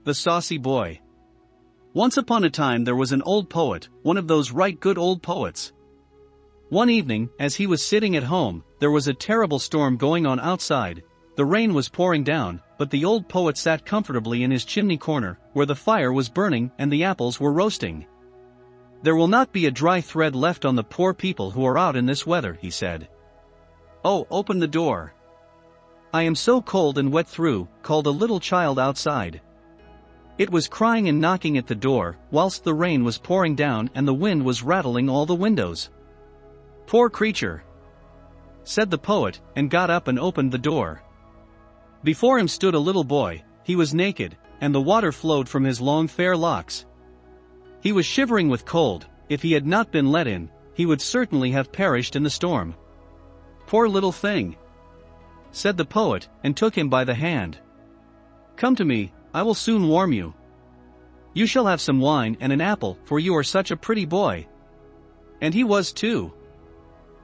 The Saucy Boy. Once upon a time there was an old poet, one of those right good old poets. One evening, as he was sitting at home, there was a terrible storm going on outside. The rain was pouring down, but the old poet sat comfortably in his chimney corner, where the fire was burning and the apples were roasting. "There will not be a dry thread left on the poor people who are out in this weather," he said. "Oh, open the door. I am so cold and wet through," called a little child outside. It was crying and knocking at the door, whilst the rain was pouring down and the wind was rattling all the windows. "Poor creature," said the poet, and got up and opened the door. Before him stood a little boy. He was naked, and the water flowed from his long fair locks. He was shivering with cold. If he had not been let in, he would certainly have perished in the storm. "Poor little thing," said the poet, and took him by the hand. "Come to me, I will soon warm you. You shall have some wine and an apple, for you are such a pretty boy." And he was too.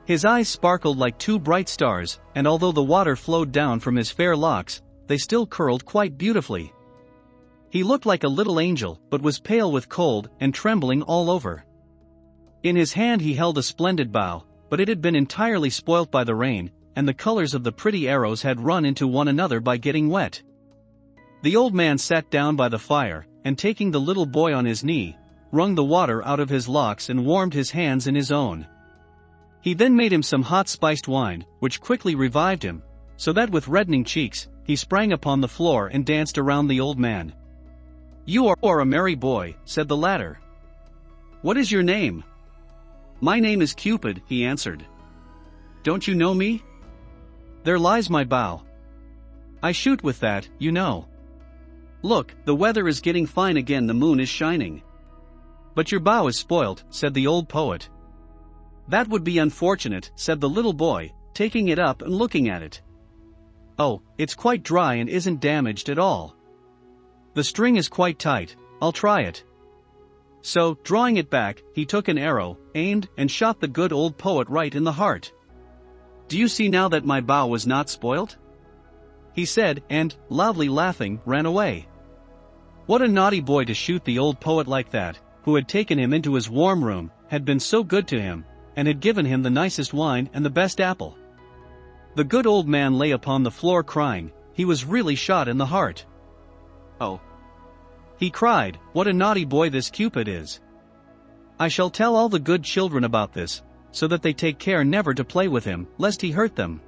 His eyes sparkled like two bright stars, and although the water flowed down from his fair locks, they still curled quite beautifully. He looked like a little angel, but was pale with cold and trembling all over. In his hand he held a splendid bow, but it had been entirely spoilt by the rain, and the colors of the pretty arrows had run into one another by getting wet. The old man sat down by the fire, and taking the little boy on his knee, wrung the water out of his locks and warmed his hands in his own. He then made him some hot spiced wine, which quickly revived him, so that with reddening cheeks, he sprang upon the floor and danced around the old man. "You are a merry boy," said the latter. "What is your name?" "My name is Cupid," he answered. "Don't you know me?" "There lies my bow. I shoot with that, you know. Look, the weather is getting fine again, the moon is shining." "But your bow is spoilt," said the old poet. "That would be unfortunate," said the little boy, taking it up and looking at it. "Oh, it's quite dry and isn't damaged at all. The string is quite tight, I'll try it." So, drawing it back, he took an arrow, aimed, and shot the good old poet right in the heart. "Do you see now that my bow was not spoilt?" he said, and, loudly laughing, ran away. What a naughty boy to shoot the old poet like that, who had taken him into his warm room, had been so good to him, and had given him the nicest wine and the best apple. The good old man lay upon the floor crying. He was really shot in the heart. "Oh," he cried, "what a naughty boy this Cupid is. I shall tell all the good children about this, so that they take care never to play with him, lest he hurt them."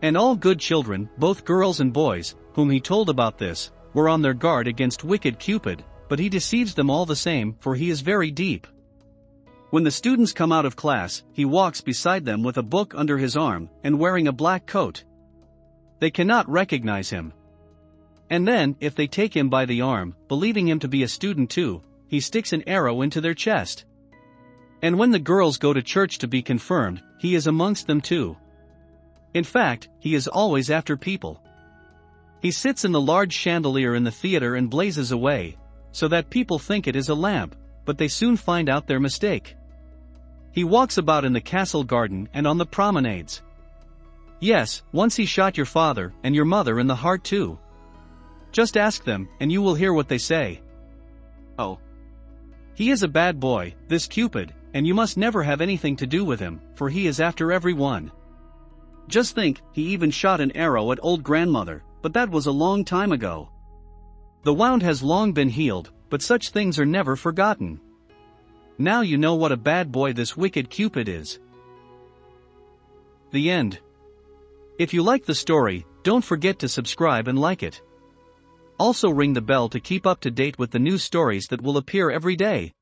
And all good children, both girls and boys, whom he told about this, were on their guard against wicked Cupid, but he deceives them all the same, for he is very deep. When the students come out of class, he walks beside them with a book under his arm, and wearing a black coat. They cannot recognize him. And then, if they take him by the arm, believing him to be a student too, he sticks an arrow into their chest. And when the girls go to church to be confirmed, he is amongst them too. In fact, he is always after people. He sits in the large chandelier in the theater and blazes away, so that people think it is a lamp, but they soon find out their mistake. He walks about in the castle garden and on the promenades. Yes, once he shot your father and your mother in the heart too. Just ask them, and you will hear what they say. Oh, he is a bad boy, this Cupid, and you must never have anything to do with him, for he is after everyone. Just think, he even shot an arrow at old grandmother, but that was a long time ago. The wound has long been healed, but such things are never forgotten. Now you know what a bad boy this wicked Cupid is. The end. If you like the story, don't forget to subscribe and like it. Also ring the bell to keep up to date with the new stories that will appear every day.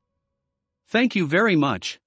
Thank you very much.